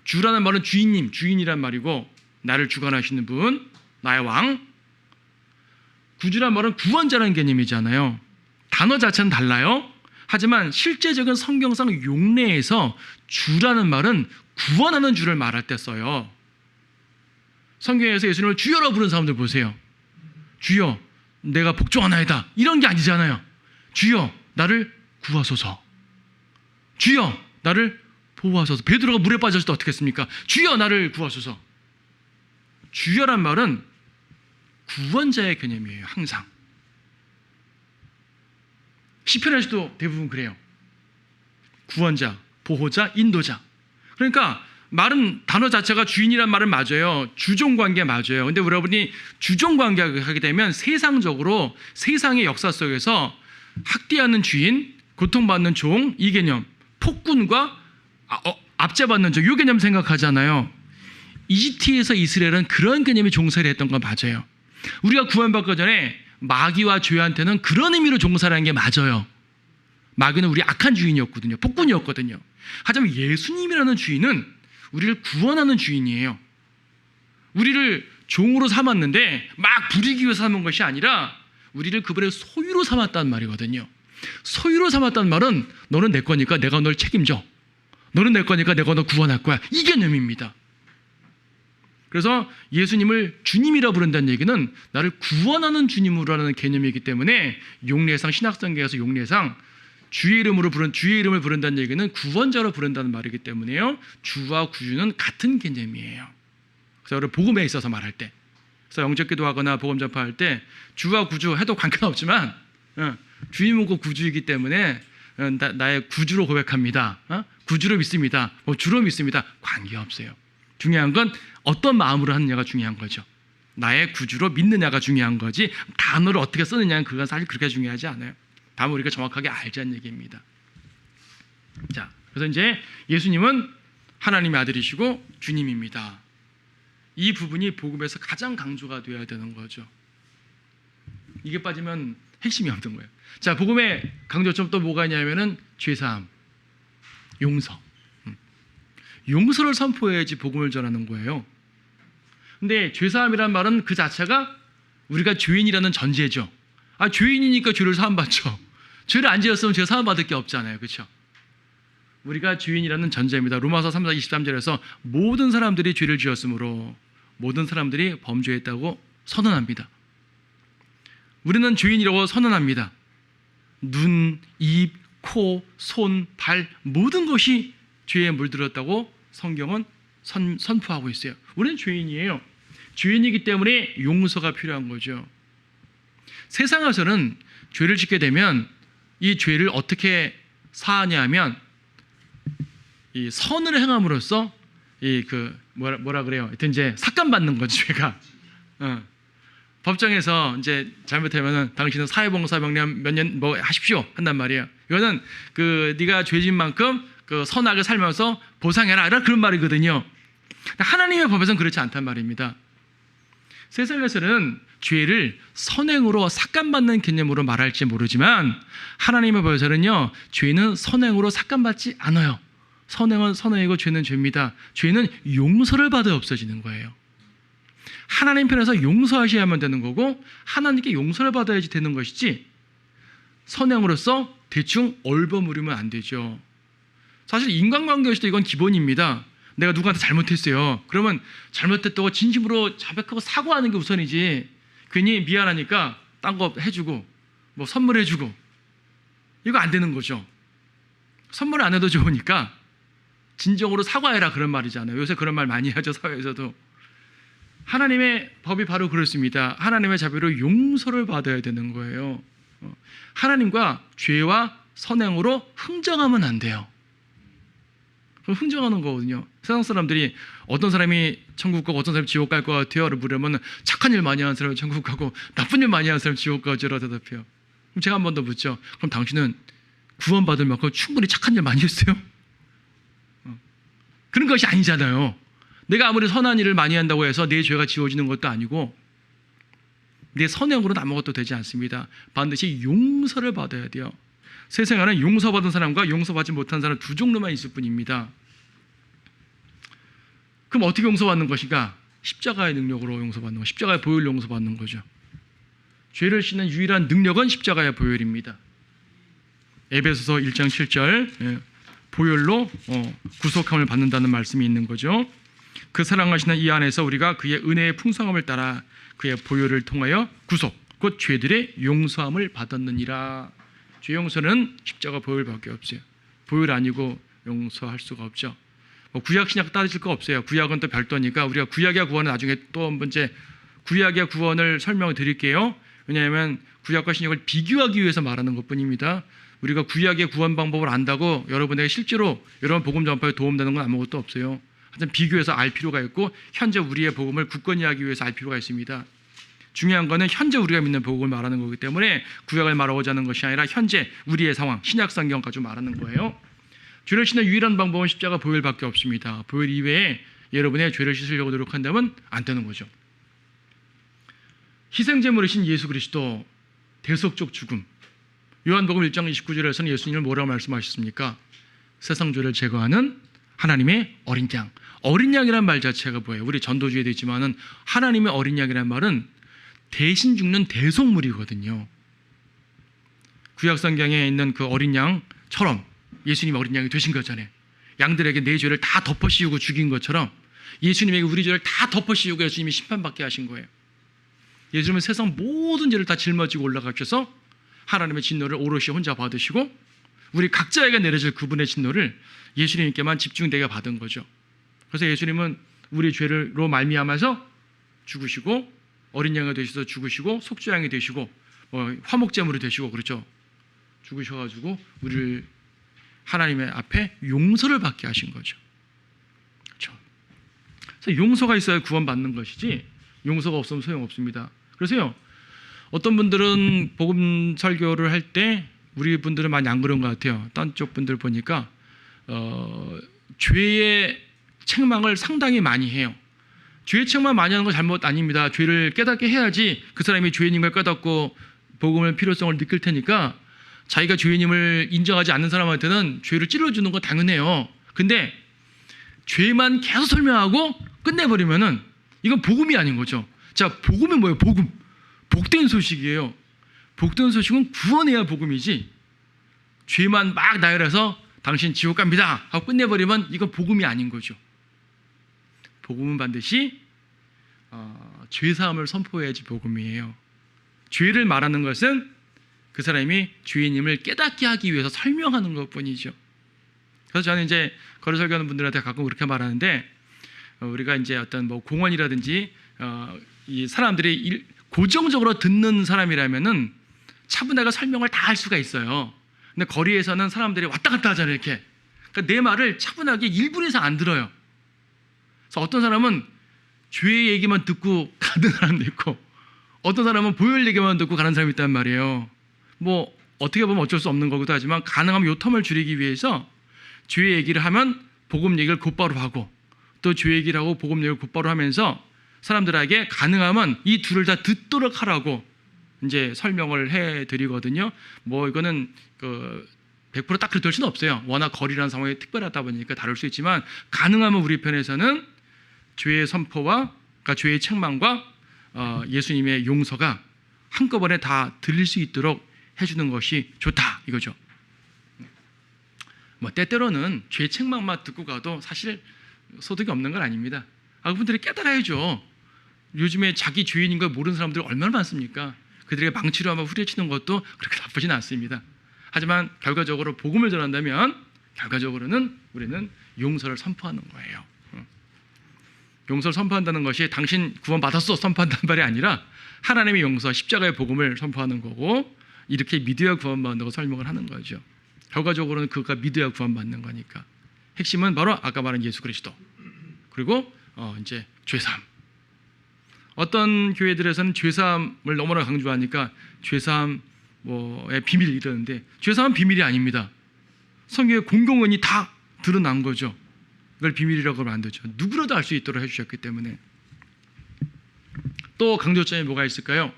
주라는 말은 주인님, 주인이란 말이고 나를 주관하시는 분, 나의 왕. 구주란 말은 구원자라는 개념이잖아요. 단어 자체는 달라요. 하지만 실제적인 성경상 용례에서 주라는 말은 구원하는 주를 말할 때 써요. 성경에서 예수님을 주여라고 부르는 사람들 보세요. 주여, 내가 복종하나이다 이런 게 아니잖아요. 주여, 나를 구하소서. 주여, 나를 보호하소서. 베드로가 물에 빠졌을 때 어떻게 했습니까? 주여, 나를 구하소서. 주여란 말은 구원자의 개념이에요. 항상. 시편에서도 대부분 그래요. 구원자, 보호자, 인도자. 그러니까 말은 단어 자체가 주인이란 말은 맞아요. 주종관계 맞아요. 근데 여러분이 주종관계를 하게 되면 세상적으로 세상의 역사 속에서 학대하는 주인, 고통받는 종, 이 개념, 폭군과 압제받는 종, 이 개념 생각하잖아요. 이집트에서 이스라엘은 그런 개념이 종살이 했던 건 맞아요. 우리가 구원받기 전에 마귀와 죄한테는 그런 의미로 종살하는 게 맞아요. 마귀는 우리 악한 주인이었거든요. 폭군이었거든요. 하지만 예수님이라는 주인은 우리를 구원하는 주인이에요. 우리를 종으로 삼았는데 막 부리기 위해서 삼은 것이 아니라 우리를 그분의 소유로 삼았다는 말이거든요. 소유로 삼았다는 말은 너는 내 거니까 내가 널 책임져. 너는 내 거니까 내가 너 구원할 거야. 이 개념입니다. 그래서 예수님을 주님이라 부른다는 얘기는 나를 구원하는 주님으로 하는 개념이기 때문에 용례상, 신약성경에서 용례상 주의 이름을 부른다는 얘기는 구원자로 부른다는 말이기 때문에요. 주와 구주는 같은 개념이에요. 그래서 우리 복음에 있어서 말할 때, 그래서 영적 기도하거나 복음 전파할 때 주와 구주 해도 관계는 없지만 주님은 그 구주이기 때문에 나의 구주로 고백합니다. 구주로 믿습니다. 주로 믿습니다. 관계없어요. 중요한 건 어떤 마음으로 하느냐가 중요한 거죠. 나의 구주로 믿느냐가 중요한 거지 단어를 어떻게 쓰느냐는 그건 사실 그렇게 중요하지 않아요. 다만 우리가 정확하게 알자는 얘기입니다. 자, 그래서 이제 예수님은 하나님의 아들이시고 주님입니다. 이 부분이 복음에서 가장 강조가 되어야 되는 거죠. 이게 빠지면 핵심이 없는 거예요. 자, 복음의 강조점 또 뭐가 있냐면은 죄사함, 용서. 용서를 선포해야지 복음을 전하는 거예요. 근데 죄사함이란 말은 그 자체가 우리가 죄인이라는 전제죠. 죄인이니까 죄를 사함받죠. 죄를 안 지었으면 죄 사함받을 게 없잖아요. 그렇죠? 우리가 죄인이라는 전제입니다. 로마서 3장 23절에서 모든 사람들이 죄를 지었으므로 모든 사람들이 범죄했다고 선언합니다. 우리는 죄인이라고 선언합니다. 눈, 입, 코, 손, 발 모든 것이 죄에 물들었다고 성경은 선포하고 있어요. 우리는 죄인이에요. 죄인이기 때문에 용서가 필요한 거죠. 세상에서는 죄를 짓게 되면 이 죄를 어떻게 사하냐 하면 이 선을 행함으로써 뭐라 그래요? 하여튼 이제 삭감받는 거지, 죄가. 법정에서 이제 잘못하면은 당신은 사회봉사명령 몇 년 뭐 하십시오 한단 말이에요. 이거는 네가 죄진 만큼 선하게 살면서 보상해라 이런 그런 말이거든요. 하나님의 법에서는 그렇지 않단 말입니다. 세상에서는 죄를 선행으로 삭감받는 개념으로 말할지 모르지만 하나님의 법에서는요, 죄는 선행으로 삭감받지 않아요. 선행은 선행이고 죄는 죄입니다. 죄는 용서를 받아 없어지는 거예요. 하나님 편에서 용서하셔야만 되는 거고 하나님께 용서를 받아야지 되는 것이지 선행으로서 대충 얼버무리면 안 되죠. 사실 인간관계에서도 이건 기본입니다. 내가 누구한테 잘못했어요. 그러면 잘못했다고 진심으로 자백하고 사과하는 게 우선이지 괜히 미안하니까 딴 거 해주고 뭐 선물해주고 이거 안 되는 거죠. 선물 안 해도 좋으니까 진정으로 사과해라 그런 말이잖아요. 요새 그런 말 많이 하죠, 사회에서도. 하나님의 법이 바로 그렇습니다. 하나님의 자비로 용서를 받아야 되는 거예요. 하나님과 죄와 선행으로 흥정하면 안 돼요. 그럼 흥정하는 거거든요. 세상 사람들이 어떤 사람이 천국 가고 어떤 사람이 지옥 갈 것 같아요? 라고 물으면 착한 일 많이 하는 사람은 천국 가고 나쁜 일 많이 하는 사람은 지옥 가죠라고 대답해요. 그럼 제가 한 번 더 묻죠. 그럼 당신은 구원받을 만큼 충분히 착한 일 많이 했어요? 그런 것이 아니잖아요. 내가 아무리 선한 일을 많이 한다고 해서 내 죄가 지워지는 것도 아니고 내 선행으로는 아무것도 되지 않습니다. 반드시 용서를 받아야 돼요. 세상에는 용서받은 사람과 용서받지 못한 사람 두 종류만 있을 뿐입니다. 그럼 어떻게 용서받는 것인가? 십자가의 능력으로 용서받는 것, 십자가의 보혈로 용서받는 거죠. 죄를 씻는 유일한 능력은 십자가의 보혈입니다. 에베소서 1장 7절 보혈로 구속함을 받는다는 말씀이 있는 거죠. 그 사랑하시는 이 안에서 우리가 그의 은혜의 풍성함을 따라 그의 보혈을 통하여 구속, 곧 죄들의 용서함을 받았느니라. 죄 용서는 십자가 보혈밖에 없어요. 보혈 아니고 용서할 수가 없죠. 구약 신약 따질 거 없어요. 구약은 또 별도니까 우리가 구약의 구원은 나중에 또 한 번째 구약의 구원을 설명을 드릴게요. 왜냐하면 구약과 신약을 비교하기 위해서 말하는 것뿐입니다. 우리가 구약의 구원 방법을 안다고 여러분에게 실제로 여러분 복음 전파에 도움되는 건 아무것도 없어요. 하여튼 비교해서 알 필요가 있고 현재 우리의 복음을 굳건히 하기 위해서 알 필요가 있습니다. 중요한 거는 현재 우리가 믿는 복음을 말하는 거기 때문에 구약을 말하고자 하는 것이 아니라 현재 우리의 상황, 신약 성경 가지고 말하는 거예요. 죄를 씻는 유일한 방법은 십자가 보혈밖에 없습니다. 보혈 이외에 여러분의 죄를 씻으려고 노력한다면 안 되는 거죠. 희생제물이신 예수 그리스도 대속적 죽음. 요한복음 1장 29절에서는 예수님을 뭐라고 말씀하셨습니까? 세상 죄를 제거하는 하나님의 어린 양. 어린 양이란 말 자체가 뭐예요? 우리 전도주의에도 있지만은 하나님의 어린 양이란 말은 대신 죽는 대속물이거든요. 구약 성경에 있는 그 어린 양처럼 예수님이 어린 양이 되신 거잖아요. 양들에게 내 죄를 다 덮어씌우고 죽인 것처럼 예수님에게 우리 죄를 다 덮어씌우고 예수님이 심판받게 하신 거예요. 예수님은 세상 모든 죄를 다 짊어지고 올라가셔서 하나님의 진노를 오롯이 혼자 받으시고 우리 각자에게 내려질 그분의 진노를 예수님께만 집중되게 받은 거죠. 그래서 예수님은 우리 죄로 말미암아서 죽으시고 어린 양이 되셔서 죽으시고 속죄양이 되시고 화목제물이 되시고 그렇죠. 죽으셔가지고 우리를 하나님의 앞에 용서를 받게 하신 거죠. 그렇죠. 그래서 용서가 있어야 구원받는 것이지 용서가 없으면 소용없습니다. 그래서요, 어떤 분들은 복음 설교를 할 때 우리 분들은 많이 안 그런 것 같아요. 딴 쪽 분들 보니까 죄의 책망을 상당히 많이 해요. 죄의 책망 많이 하는 건 잘못 아닙니다. 죄를 깨닫게 해야지 그 사람이 죄인인 걸 깨닫고 복음의 필요성을 느낄 테니까 자기가 죄인임을 인정하지 않는 사람한테는 죄를 찔러주는 건 당연해요. 근데 죄만 계속 설명하고 끝내버리면은 이건 복음이 아닌 거죠. 자, 복음은 뭐예요? 복음. 복된 소식이에요. 복된 소식은 구원해야 복음이지 죄만 막 나열해서 당신 지옥 갑니다 하고 끝내버리면 이건 복음이 아닌 거죠. 복음은 반드시 죄사함을 선포해야지 복음이에요. 죄를 말하는 것은 그 사람이 죄인임을 깨닫게 하기 위해서 설명하는 것뿐이죠. 그래서 저는 이제 거리 설교하는 분들한테 가끔 그렇게 말하는데 우리가 이제 어떤 뭐 공원이라든지 이 사람들이 고정적으로 듣는 사람이라면은 차분하게 설명을 다 할 수가 있어요. 근데 거리에서는 사람들이 왔다 갔다 하잖아요, 이렇게. 그러니까 내 말을 차분하게 1분 이상 안 들어요. 그래서 어떤 사람은 죄의 얘기만 듣고 가는 사람도 있고, 어떤 사람은 보혈 얘기만 듣고 가는 사람이 있단 말이에요. 뭐 어떻게 보면 어쩔 수 없는 거기도 하지만 가능하면 요 텀을 줄이기 위해서 죄 얘기를 하면 복음 얘기를 곧바로 하고 또 죄 얘기를 하고 복음 얘기를 곧바로 하면서 사람들에게 가능하면 이 둘을 다 듣도록 하라고 이제 설명을 해드리거든요. 뭐 이거는 100% 딱 그렇게 될 수는 없어요. 워낙 거리라는 상황이 특별하다 보니까 다를 수 있지만 가능하면 우리 편에서는 죄의 선포와 그러니까 죄의 책망과 예수님의 용서가 한꺼번에 다 들릴 수 있도록 해주는 것이 좋다 이거죠. 뭐 때때로는 죄 책망만 듣고 가도 사실 소득이 없는 건 아닙니다. 그분들이 깨달아야죠. 요즘에 자기 죄인인 걸 모르는 사람들이 얼마나 많습니까? 그들에게 망치로 한번 후려치는 것도 그렇게 나쁘진 않습니다. 하지만 결과적으로 복음을 전한다면 결과적으로는 우리는 용서를 선포하는 거예요. 용서를 선포한다는 것이 당신 구원받았어 선포한다는 말이 아니라 하나님의 용서, 십자가의 복음을 선포하는 거고 이렇게 믿어야 구원받는다고 설명을 하는 거죠. 결과적으로는 그가 믿어야 구원받는 거니까 핵심은 바로 아까 말한 예수 그리스도 그리고 이제 죄사함. 어떤 교회들에서는 죄사함을 너무나 강조하니까 죄사함의 비밀 이러는데 죄사함은 비밀이 아닙니다. 성경에 공공연히 다 드러난 거죠. 이걸 비밀이라고 만들죠. 누구라도 알 수 있도록 해주셨기 때문에. 또 강조점이 뭐가 있을까요?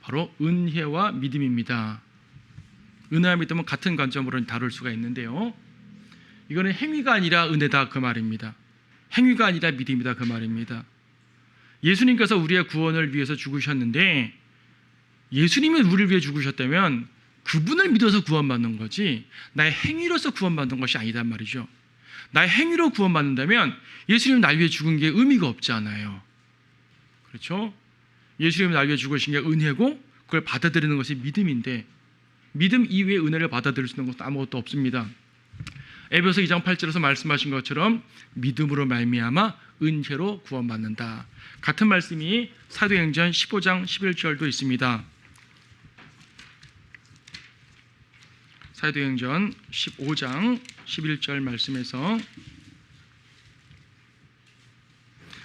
바로 은혜와 믿음입니다. 은혜와 믿음은 같은 관점으로 다룰 수가 있는데요. 이거는 행위가 아니라 은혜다 그 말입니다. 행위가 아니라 믿음이다 그 말입니다. 예수님께서 우리의 구원을 위해서 죽으셨는데 예수님이 우리를 위해 죽으셨다면 그분을 믿어서 구원받는 거지 나의 행위로서 구원받는 것이 아니단 말이죠. 나의 행위로 구원받는다면 예수님이 날 위해 죽은 게 의미가 없잖아요. 그렇죠? 예수님이 날 위해 죽으신 게 은혜고 그걸 받아들이는 것이 믿음인데 믿음 이외의 은혜를 받아들일 수 있는 것도 아무것도 없습니다. 에베소 2장 8절에서 말씀하신 것처럼 믿음으로 말미암아 은혜로 구원받는다. 같은 말씀이 사도행전 15장 11절도 있습니다. 사도행전 15장 11절 말씀에서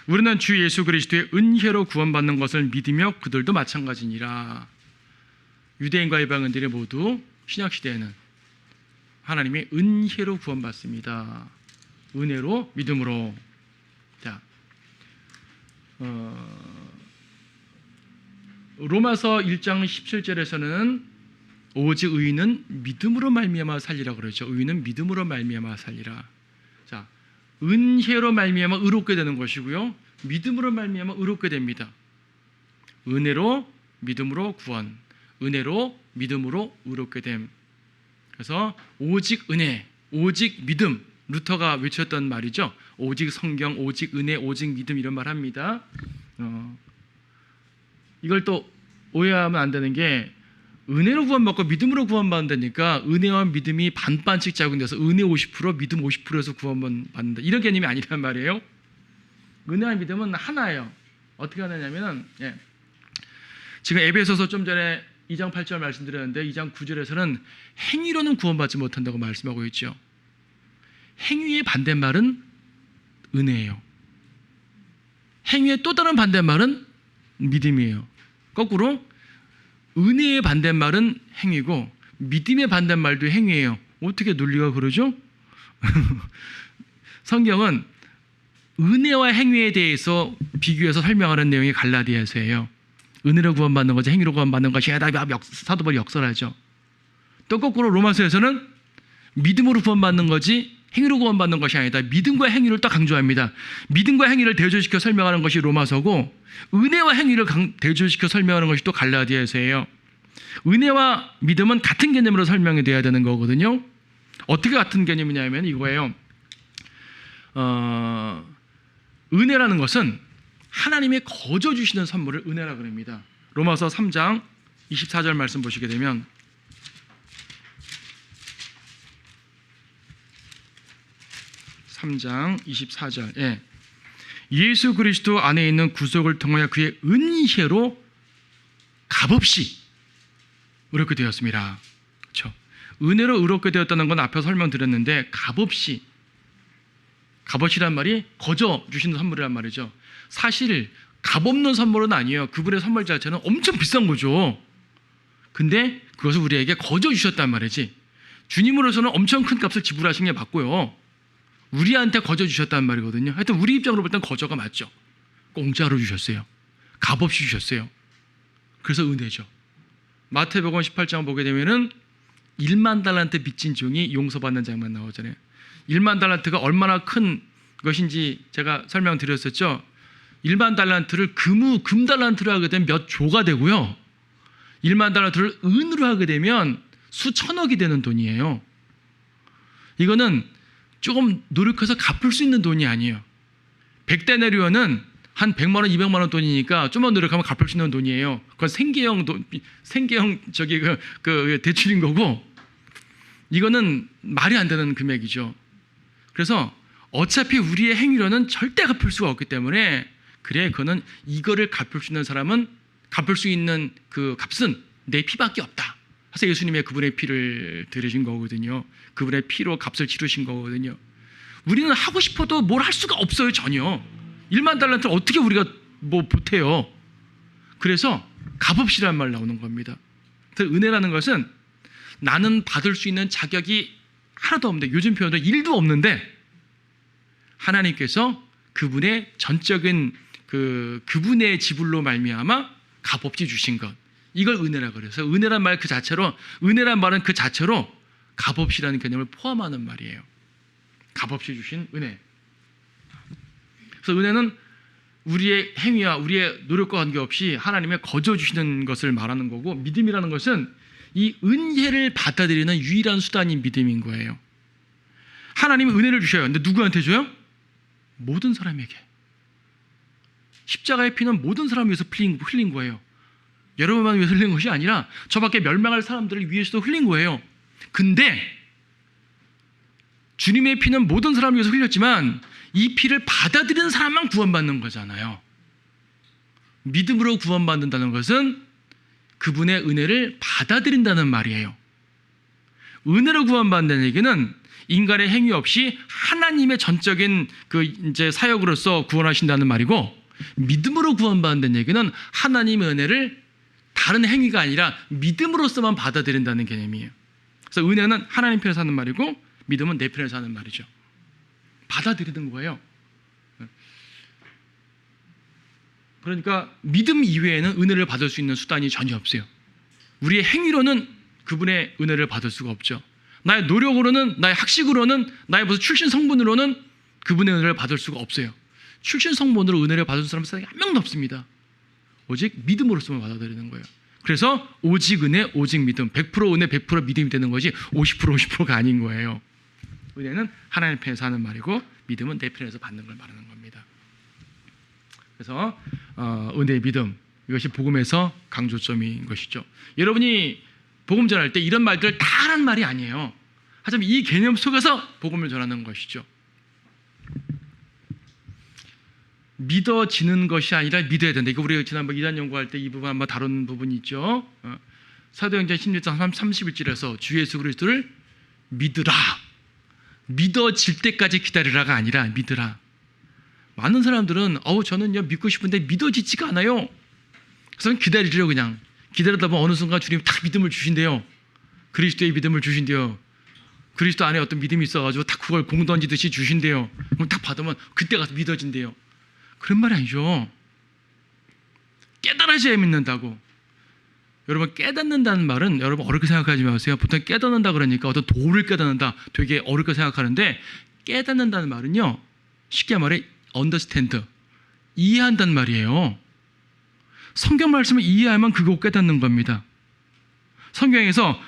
우리는 주 예수 그리스도의 은혜로 구원받는 것을 믿으며 그들도 마찬가지니라. 유대인과 이방인들이 모두 신약시대에는 하나님의 은혜로 구원받습니다. 은혜로 믿음으로. 자, 로마서 1장 17절에서는 오직 의인은 믿음으로 말미암아 살리라 그러죠. 의인은 믿음으로 말미암아 살리라. 자, 은혜로 말미암아 의롭게 되는 것이고요. 믿음으로 말미암아 의롭게 됩니다. 은혜로 믿음으로 구원, 은혜로 믿음으로 의롭게 됨. 그래서 오직 은혜, 오직 믿음 루터가 외쳤던 말이죠. 오직 성경, 오직 은혜, 오직 믿음 이런 말 합니다. 이걸 또 오해하면 안 되는 게 은혜로 구원받고 믿음으로 구원받는다니까 은혜와 믿음이 반반씩 작용돼서 은혜 50%, 믿음 50%에서 구원받는다. 이런 개념이 아니란 말이에요. 은혜와 믿음은 하나예요. 어떻게 하느냐면은 지금 에베소서 좀 전에 2장 8절 말씀드렸는데 2장 9절에서는 행위로는 구원받지 못한다고 말씀하고 있죠. 행위의 반대말은 은혜예요. 행위의 또 다른 반대말은 믿음이에요. 거꾸로 은혜의 반대말은 행위고 믿음의 반대말도 행위예요. 어떻게 논리가 그러죠? 성경은 은혜와 행위에 대해서 비교해서 설명하는 내용이 갈라디아서예요. 은혜로 구원받는 것이 행위로 구원받는 것이 사도 바울이 역설하죠. 또 거꾸로 로마서에서는 믿음으로 구원받는 것이 행위로 구원받는 것이 아니다. 믿음과 행위를 또 강조합니다. 믿음과 행위를 대조시켜 설명하는 것이 로마서고 은혜와 행위를 대조시켜 설명하는 것이 또 갈라디아서예요. 은혜와 믿음은 같은 개념으로 설명이 돼야 되는 거거든요. 어떻게 같은 개념이냐면 이거예요. 은혜라는 것은 하나님이 거저 주시는 선물을 은혜라고 합니다. 로마서 3장 24절 말씀 보시게 되면 예수 그리스도 안에 있는 구속을 통하여 그의 은혜로 값없이 의롭게 되었습니다. 그렇죠? 은혜로 의롭게 되었다는 건 앞에 설명드렸는데 값없이란 말이 거저 주시는 선물이란 말이죠. 사실 값없는 선물은 아니에요. 그분의 선물 자체는 엄청 비싼 거죠. 근데 그것을 우리에게 거저 주셨단 말이지. 주님으로서는 엄청 큰 값을 지불하신 게 맞고요. 우리한테 거저 주셨단 말이거든요. 하여튼 우리 입장으로 볼 땐 거저가 맞죠. 공짜로 주셨어요. 값없이 주셨어요. 그래서 은혜죠. 마태복음 18장 보게 되면은 1만 달란트 빚진 종이 용서받는 장면 나오잖아요. 1만 달란트가 얼마나 큰 것인지 제가 설명드렸었죠. 1만 달란트를 금 달란트로 하게 되면 몇 조가 되고요. 1만 달란트를 은으로 하게 되면 수천억이 되는 돈이에요. 이거는 조금 노력해서 갚을 수 있는 돈이 아니에요. 100데나리온은 한 100만 원, 200만 원 돈이니까 좀만 노력하면 갚을 수 있는 돈이에요. 그건 생계형 그 대출인 거고 이거는 말이 안 되는 금액이죠. 그래서 어차피 우리의 행위로는 절대 갚을 수가 없기 때문에 그거는 이거를 갚을 수 있는 사람은 갚을 수 있는 그 값은 내 피밖에 없다. 그래서 예수님의 그분의 피를 들으신 거거든요. 그분의 피로 값을 치르신 거거든요. 우리는 하고 싶어도 뭘 할 수가 없어요. 전혀. 1만 달란트를 어떻게 우리가 보태요. 그래서 값없이란 말 나오는 겁니다. 그래서 은혜라는 것은 나는 받을 수 있는 자격이 하나도 없는데 요즘 표현도 1도 없는데 하나님께서 그분의 전적인 그분의 지불로 말미암아 값없이 주신 것. 이걸 은혜라고 그래서 은혜란 말 그 자체로 은혜란 말은 그 자체로 값없이라는 개념을 포함하는 말이에요. 값없이 주신 은혜. 그래서 은혜는 우리의 행위와 우리의 노력과 관계없이 하나님의 거저 주시는 것을 말하는 거고 믿음이라는 것은 이 은혜를 받아들이는 유일한 수단이 믿음인 거예요. 하나님이 은혜를 주셔요. 근데 누구한테 줘요? 모든 사람에게. 십자가의 피는 모든 사람을 위해서 흘린 거예요. 여러분만 위해서 흘린 것이 아니라 저밖에 멸망할 사람들을 위해서도 흘린 거예요. 근데 주님의 피는 모든 사람을 위해서 흘렸지만 이 피를 받아들이는 사람만 구원받는 거잖아요. 믿음으로 구원받는다는 것은 그분의 은혜를 받아들인다는 말이에요. 은혜로 구원받는 얘기는 인간의 행위 없이 하나님의 전적인 사역으로서 구원하신다는 말이고 믿음으로 구원받는 얘기는 하나님의 은혜를 다른 행위가 아니라 믿음으로서만 받아들인다는 개념이에요. 그래서 은혜는 하나님 편에서 하는 말이고 믿음은 내 편에서 하는 말이죠. 받아들이는 거예요. 그러니까 믿음 이외에는 은혜를 받을 수 있는 수단이 전혀 없어요. 우리의 행위로는 그분의 은혜를 받을 수가 없죠. 나의 노력으로는, 나의 학식으로는, 나의 무슨 출신 성분으로는 그분의 은혜를 받을 수가 없어요. 출신 성분으로 은혜를 받을 사람은 한 명도 없습니다. 오직 믿음으로서만 받아들이는 거예요. 그래서 오직 은혜, 오직 믿음, 100% 은혜, 100% 믿음이 되는 것이 50%가 아닌 거예요. 은혜는 하나님 편에서 하는 말이고 믿음은 내 편에서 받는 걸 말하는 겁니다. 그래서 은혜의 믿음, 이것이 복음에서 강조점인 것이죠. 여러분이 복음 전할 때 이런 말들을 다 하라는 말이 아니에요. 하지만 이 개념 속에서 복음을 전하는 것이죠. 믿어지는 것이 아니라 믿어야 된다. 이거 우리가 지난번 이단 연구할 때 이 부분 한번 다룬 부분이 있죠. 사도행전 16장 31절에서 주 예수 그리스도를 믿으라. 믿어질 때까지 기다리라가 아니라 믿으라. 많은 사람들은 저는요 믿고 싶은데 믿어지지가 않아요. 그래서 기다리려 그냥 기다리다 보면 어느 순간 주님이 딱 믿음을 주신대요. 그리스도의 믿음을 주신대요. 그리스도 안에 어떤 믿음이 있어가지고 딱 그걸 공 던지듯이 주신대요. 그럼 딱 받으면 그때 가서 믿어진대요. 그런 말이 아니죠. 깨달아져야 믿는다고. 여러분, 깨닫는다는 말은 여러분 어렵게 생각하지 마세요. 보통 깨닫는다 그러니까 어떤 도를 깨닫는다 되게 어렵게 생각하는데, 깨닫는다는 말은요 쉽게 말해 understand, 이해한다는 말이에요. 성경 말씀을 이해하면 그거 깨닫는 겁니다. 성경에서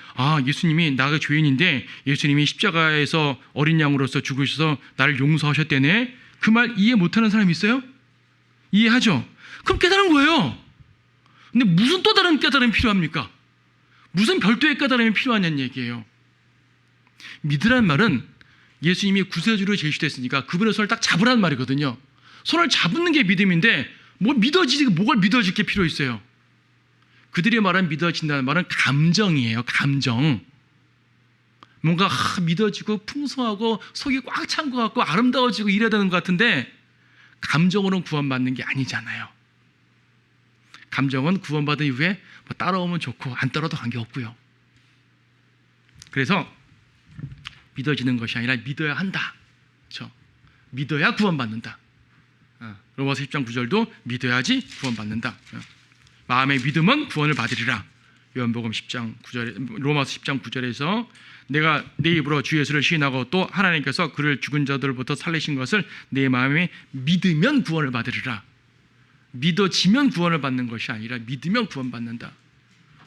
예수님이 나가 죄인인데 예수님이 십자가에서 어린 양으로서 죽으셔서 나를 용서하셨대네. 그 말 이해 못하는 사람이 있어요? 이해하죠? 그럼 깨달은 거예요. 근데 무슨 또 다른 깨달음이 필요합니까? 무슨 별도의 깨달음이 필요하냐는 얘기예요. 믿으라는 말은 예수님이 구세주로 제시됐으니까 그분의 손을 딱 잡으라는 말이거든요. 손을 잡는 게 믿음인데 뭘 믿어질 게 필요 있어요. 그들이 말한 믿어진다는 말은 감정이에요. 감정. 뭔가 믿어지고 풍성하고 속이 꽉 찬 것 같고 아름다워지고 이래야 되는 것 같은데, 감정으로는 구원받는 게 아니잖아요. 감정은 구원받은 이후에 따라오면 좋고 안 따라도 관계없고요. 그래서 믿어지는 것이 아니라 믿어야 한다. 그렇죠? 믿어야 구원받는다. 로마서 10장 9절도 믿어야지 구원받는다. 마음의 믿음은 구원을 받으리라. 요한복음 10장 9절에, 로마서 10장 9절에서 내가 내 입으로 주 예수를 시인하고 또 하나님께서 그를 죽은 자들로부터 살리신 것을 내 마음에 믿으면 구원을 받으리라. 믿어지면 구원을 받는 것이 아니라 믿으면 구원받는다.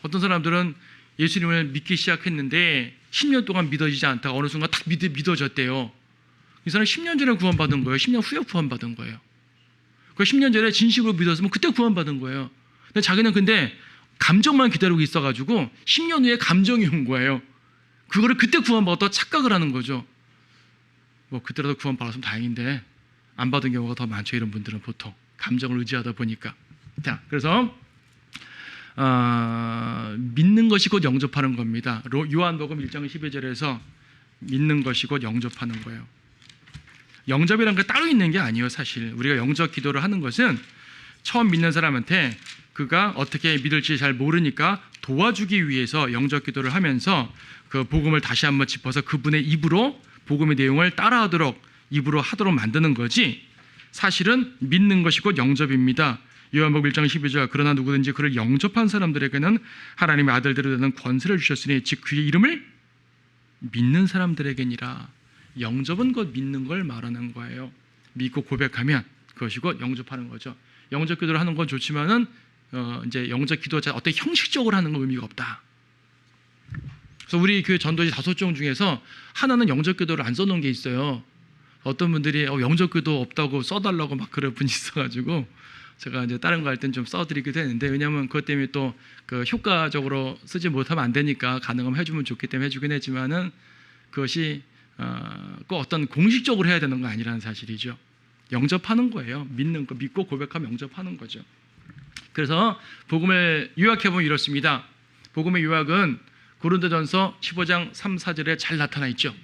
어떤 사람들은 예수님을 믿기 시작했는데 10년 동안 믿어지지 않다가 어느 순간 딱 믿어졌대요. 이 사람은 10년 전에 구원받은 거예요. 10년 후에 구원받은 거예요. 그 10년 전에 진심으로 믿었으면 그때 구원받은 거예요. 근데 자기는 감정만 기다리고 있어가지고 10년 후에 감정이 온 거예요. 그거를 그때 구원받았다고 착각을 하는 거죠. 그때라도 구원받았으면 다행인데 안 받은 경우가 더 많죠. 이런 분들은 보통 감정을 의지하다 보니까. 자, 그래서 믿는 것이 곧 영접하는 겁니다. 요한복음 1장 12절에서 믿는 것이 곧 영접하는 거예요. 영접이라는 게 따로 있는 게 아니에요. 사실 우리가 영접 기도를 하는 것은 처음 믿는 사람한테 그가 어떻게 믿을지 잘 모르니까 도와주기 위해서 영접 기도를 하면서 그 복음을 다시 한번 짚어서 그분의 입으로 복음의 내용을 따라하도록 입으로 하도록 만드는 거지, 사실은 믿는 것이 곧 영접입니다. 요한복음 1장 12절 그러나 누구든지 그를 영접한 사람들에게는 하나님의 아들들이 되는 권세를 주셨으니 즉 그의 이름을 믿는 사람들에게니라. 영접은 곧 믿는 걸 말하는 거예요. 믿고 고백하면 그것이 곧 영접하는 거죠. 영접 기도를 하는 건 좋지만은 이제 영접 기도 어떤 형식적으로 하는 건 의미가 없다. 그래서 우리 교회 전도지 5종 중에서 하나는 영접 기도를 안 써놓은 게 있어요. 어떤 분들이 영접 기도 없다고 써달라고 막 그런 분이 있어가지고 제가 이제 다른 거 할 땐 좀 써드리기도 했는데, 왜냐하면 그것 때문에 또 그 효과적으로 쓰지 못하면 안 되니까 가능하면 해주면 좋기 때문에 해주긴 했지만은 그것이 꼭 어떤 공식적으로 해야 되는 거 아니라는 사실이죠. 영접하는 거예요. 믿는 거, 믿고 고백하면 영접하는 거죠. 그래서 복음을 요약해보면 이렇습니다. 복음의 요약은 고린도전서 15장 3, 4절에 잘 나타나 있죠.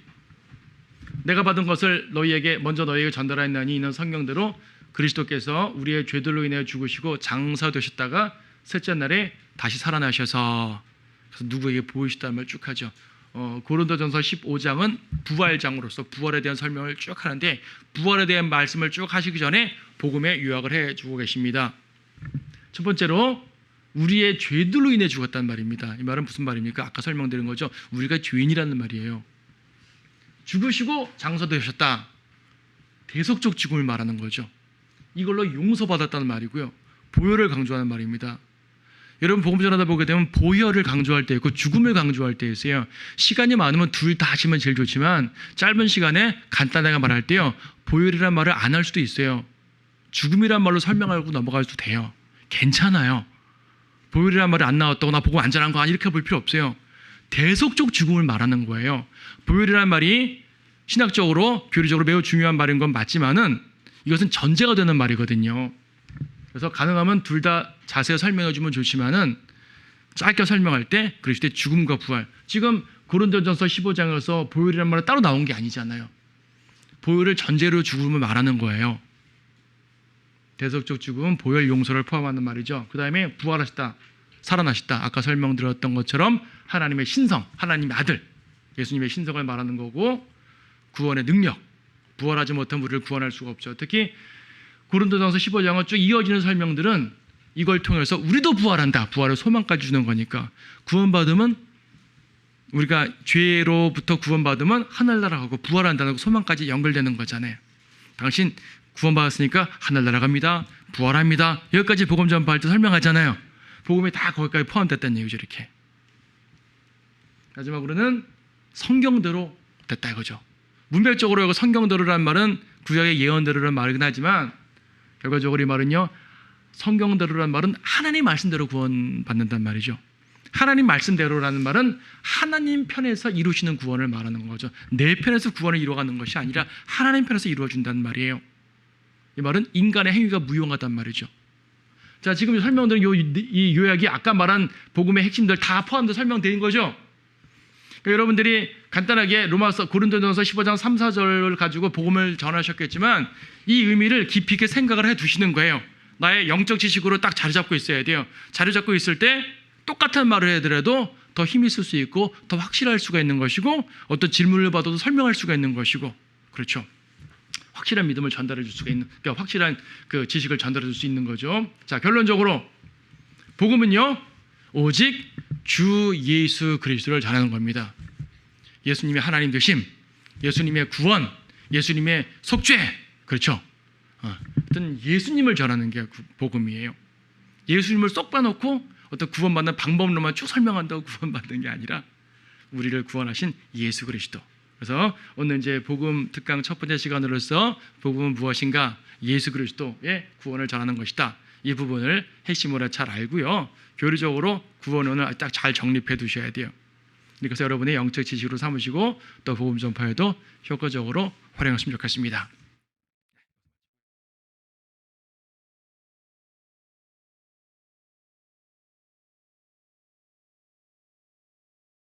내가 받은 것을 먼저 너희에게 전달하였나니 이는 성경대로 그리스도께서 우리의 죄들로 인해 죽으시고 장사되셨다가 셋째 날에 다시 살아나셔서, 그래서 누구에게 보이시다는 말 쭉 하죠. 고린도전서 15장은 부활장으로서 부활에 대한 설명을 쭉 하는데, 부활에 대한 말씀을 쭉 하시기 전에 복음의 요약을 해주고 계십니다. 첫 번째로 우리의 죄들로 인해 죽었다는 말입니다. 이 말은 무슨 말입니까? 아까 설명드린 거죠. 우리가 죄인이라는 말이에요. 죽으시고 장사되셨다. 대속적 죽음을 말하는 거죠. 이걸로 용서받았다는 말이고요. 보혈을 강조하는 말입니다. 여러분 복음 전하다 보게 되면 보혈을 강조할 때 있고 죽음을 강조할 때 있어요. 시간이 많으면 둘 다 하시면 제일 좋지만 짧은 시간에 간단하게 말할 때요. 보혈이란 말을 안 할 수도 있어요. 죽음이란 말로 설명하고 넘어갈 수도 돼요. 괜찮아요. 보혈이란 말이 안 나왔다고 나 복음 안 전한 거 아니 이렇게 볼 필요 없어요. 대속적 죽음을 말하는 거예요. 보혈이란 말이 신학적으로 교리적으로 매우 중요한 말인 건 맞지만은 이것은 전제가 되는 말이거든요. 그래서 가능하면 둘 다 자세히 설명해 주면 좋지만은 짧게 설명할 때 그러실 때 죽음과 부활. 지금 고린도전서 15장에서 보혈이란 말은 따로 나온 게 아니잖아요. 보혈을 전제로 죽음을 말하는 거예요. 대속적 죽음은 보혈 용서를 포함하는 말이죠. 그 다음에 부활하셨다, 살아나셨다. 아까 설명드렸던 것처럼 하나님의 신성, 하나님의 아들, 예수님의 신성을 말하는 거고 구원의 능력, 부활하지 못한 우리를 구원할 수가 없죠. 특히 고린도전서 15장은 쭉 이어지는 설명들은 이걸 통해서 우리도 부활한다. 부활의 소망까지 주는 거니까 구원받으면 우리가 죄로부터 구원받으면 하늘나라 가고 부활한다는 소망까지 연결되는 거잖아요. 당신 구원받았으니까 하늘나라 갑니다. 부활합니다. 여기까지 복음 전파할 때 설명하잖아요. 복음이 다 거기까지 포함됐다는 얘기죠. 이렇게. 마지막으로는 성경대로 됐다 이거죠. 문맥적으로 성경대로라는 말은 구약의 예언대로라는 말이긴 하지만 결과적으로 이 말은요. 성경대로라는 말은 하나님 말씀대로 구원받는다는 말이죠. 하나님 말씀대로라는 말은 하나님 편에서 이루시는 구원을 말하는 거죠. 내 편에서 구원을 이루어가는 것이 아니라 하나님 편에서 이루어준다는 말이에요. 이 말은 인간의 행위가 무용하단 말이죠. 자, 지금 설명드린 이 요약이 아까 말한 복음의 핵심들 다 포함돼서 설명드린 거죠. 그러니까 여러분들이 간단하게 로마서 고린도전서 15장 3, 4절을 가지고 복음을 전하셨겠지만 이 의미를 깊이 있게 생각을 해 두시는 거예요. 나의 영적 지식으로 딱 자리 잡고 있어야 돼요. 자리 잡고 있을 때 똑같은 말을 하더라도 더 힘이 있을 수 있고 더 확실할 수가 있는 것이고 어떤 질문을 받아도 설명할 수가 있는 것이고 그렇죠. 확실한 믿음을 전달해 줄 수가 있는, 그러니까 확실한 그 지식을 전달해 줄 수 있는 거죠. 자, 결론적으로 복음은요 오직 주 예수 그리스도를 전하는 겁니다. 예수님의 하나님 되심, 예수님의 구원, 예수님의 속죄, 그렇죠. 어떤 예수님을 전하는 게 복음이에요. 예수님을 쏙 빼놓고 어떤 구원받는 방법론만 쭉 설명한다고 구원받는 게 아니라 우리를 구원하신 예수 그리스도. 그래서 오늘 이제 복음 특강 첫 번째 시간으로서 복음은 무엇인가? 예수 그리스도의 구원을 전하는 것이다. 이 부분을 핵심으로 잘 알고요. 교리적으로 구원론을 딱 잘 정립해 두셔야 돼요. 그래서 여러분의 영적 지식으로 삼으시고 또 복음 전파에도 효과적으로 활용했으면 좋겠습니다.